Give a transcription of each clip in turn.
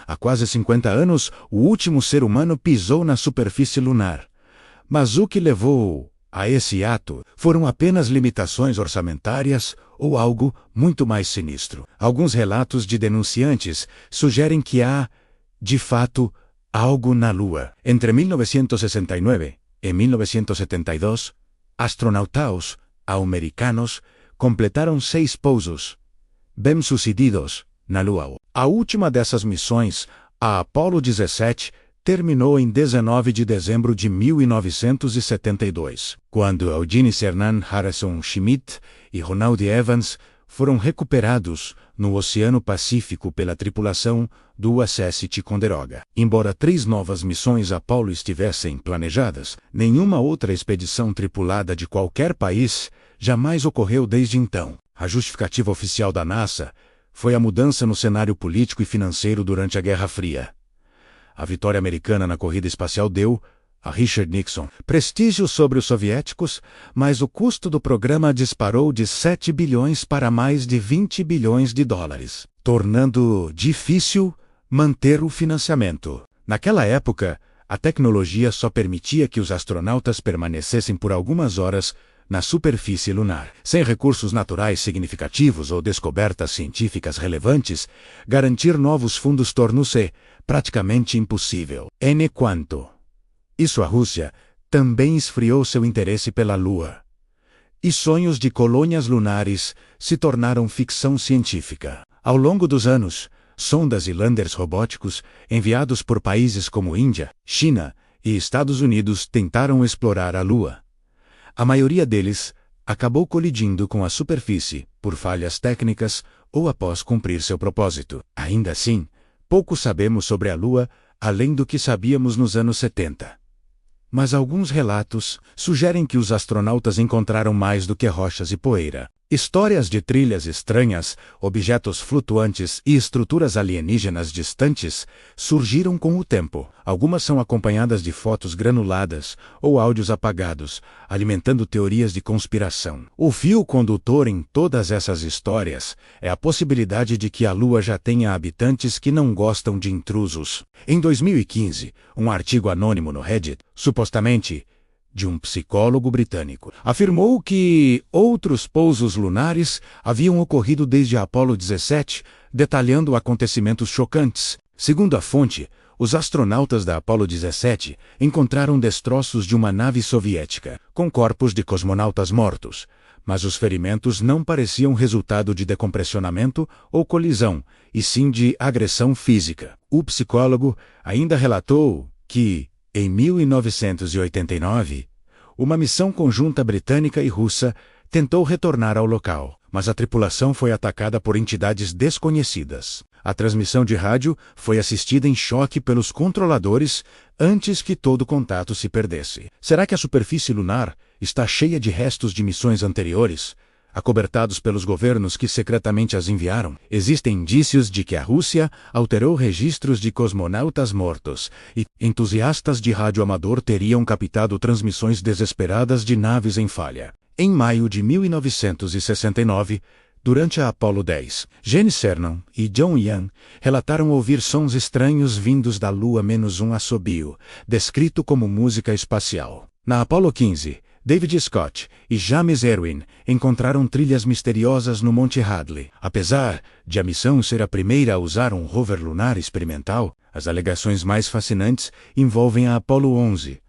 Há quase 50 anos, o último ser humano pisou na superfície lunar. Mas o que levou a esse ato foram apenas limitações orçamentárias ou algo muito mais sinistro. Alguns relatos de denunciantes sugerem que há, de fato, algo na Lua. Entre 1969 e 1972, astronautas americanos completaram 6 pousos bem-sucedidos na Lua. A última dessas missões, a Apollo 17, terminou em 19 de dezembro de 1972, quando Eugene Cernan, Harrison Schmitt e Ronald Evans foram recuperados no Oceano Pacífico pela tripulação do USS Ticonderoga. Embora 3 novas missões Apollo estivessem planejadas, nenhuma outra expedição tripulada de qualquer país jamais ocorreu desde então. A justificativa oficial da NASA foi a mudança no cenário político e financeiro durante a Guerra Fria. A vitória americana na corrida espacial deu a Richard Nixon prestígio sobre os soviéticos, mas o custo do programa disparou de 7 bilhões para mais de 20 bilhões de dólares, tornando difícil manter o financiamento. Naquela época, a tecnologia só permitia que os astronautas permanecessem por algumas horas na superfície lunar. Sem recursos naturais significativos ou descobertas científicas relevantes, garantir novos fundos tornou-se praticamente impossível. Quanto isso, a Rússia também esfriou seu interesse pela Lua. E sonhos de colônias lunares se tornaram ficção científica. Ao longo dos anos, sondas e landers robóticos enviados por países como Índia, China e Estados Unidos tentaram explorar a Lua. A maioria deles acabou colidindo com a superfície por falhas técnicas ou após cumprir seu propósito. Ainda assim, pouco sabemos sobre a Lua além do que sabíamos nos anos 70. Mas alguns relatos sugerem que os astronautas encontraram mais do que rochas e poeira. Histórias de trilhas estranhas, objetos flutuantes e estruturas alienígenas distantes surgiram com o tempo. Algumas são acompanhadas de fotos granuladas ou áudios apagados, alimentando teorias de conspiração. O fio condutor em todas essas histórias é a possibilidade de que a Lua já tenha habitantes que não gostam de intrusos. Em 2015, um artigo anônimo no Reddit, supostamente de um psicólogo britânico, afirmou que outros pousos lunares haviam ocorrido desde a Apollo 17, detalhando acontecimentos chocantes. Segundo a fonte, os astronautas da Apollo 17 encontraram destroços de uma nave soviética, com corpos de cosmonautas mortos, mas os ferimentos não pareciam resultado de decompressionamento ou colisão, e sim de agressão física. O psicólogo ainda relatou que, em 1989, uma missão conjunta britânica e russa tentou retornar ao local, mas a tripulação foi atacada por entidades desconhecidas. A transmissão de rádio foi assistida em choque pelos controladores antes que todo contato se perdesse. Será que a superfície lunar está cheia de restos de missões anteriores, acobertados pelos governos que secretamente as enviaram? Existem indícios de que a Rússia alterou registros de cosmonautas mortos, e entusiastas de rádio amador teriam captado transmissões desesperadas de naves em falha. Em maio de 1969, durante a Apollo 10, Gene Cernan e John Young relataram ouvir sons estranhos vindos da Lua-1 assobio, descrito como música espacial. Na Apollo 15, David Scott e James Irwin encontraram trilhas misteriosas no Monte Hadley. Apesar de a missão ser a primeira a usar um rover lunar experimental, as alegações mais fascinantes envolvem a Apollo 11.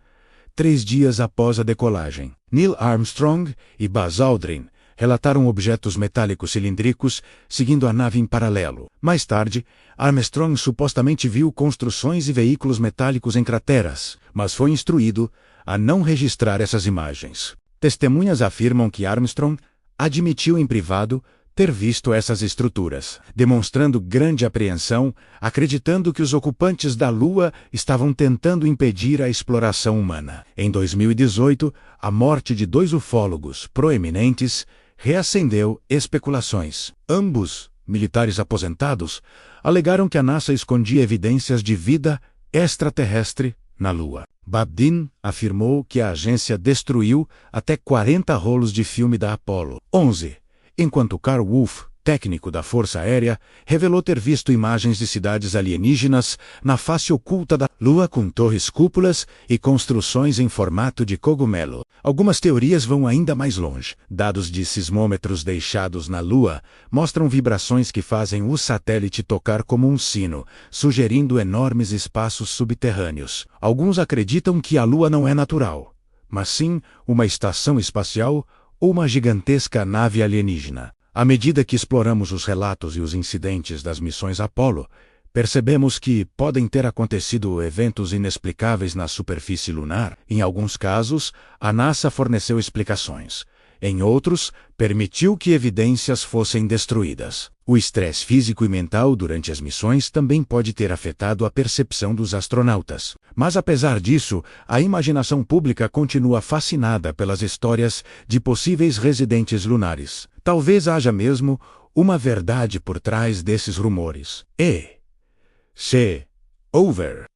3 dias após a decolagem, Neil Armstrong e Buzz Aldrin relataram objetos metálicos cilíndricos seguindo a nave em paralelo. Mais tarde, Armstrong supostamente viu construções e veículos metálicos em crateras, mas foi instruído a não registrar essas imagens. Testemunhas afirmam que Armstrong admitiu em privado ter visto essas estruturas, demonstrando grande apreensão, acreditando que os ocupantes da Lua estavam tentando impedir a exploração humana. Em 2018, a morte de 2 ufólogos proeminentes reacendeu especulações. Ambos, militares aposentados, alegaram que a NASA escondia evidências de vida extraterrestre na Lua. Bob Dean afirmou que a agência destruiu até 40 rolos de filme da Apollo 11, enquanto Carl Wolf técnico da Força Aérea revelou ter visto imagens de cidades alienígenas na face oculta da Lua com torres cúpulas e construções em formato de cogumelo. Algumas teorias vão ainda mais longe. Dados de sismômetros deixados na Lua mostram vibrações que fazem o satélite tocar como um sino, sugerindo enormes espaços subterrâneos. Alguns acreditam que a Lua não é natural, mas sim uma estação espacial ou uma gigantesca nave alienígena. À medida que exploramos os relatos e os incidentes das missões Apollo, percebemos que podem ter acontecido eventos inexplicáveis na superfície lunar. Em alguns casos, a NASA forneceu explicações. Em outros, permitiu que evidências fossem destruídas. O estresse físico e mental durante as missões também pode ter afetado a percepção dos astronautas. Mas apesar disso, a imaginação pública continua fascinada pelas histórias de possíveis residentes lunares. Talvez haja mesmo uma verdade por trás desses rumores.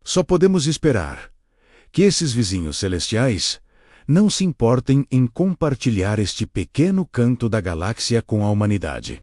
Só podemos esperar que esses vizinhos celestiais não se importem em compartilhar este pequeno canto da galáxia com a humanidade.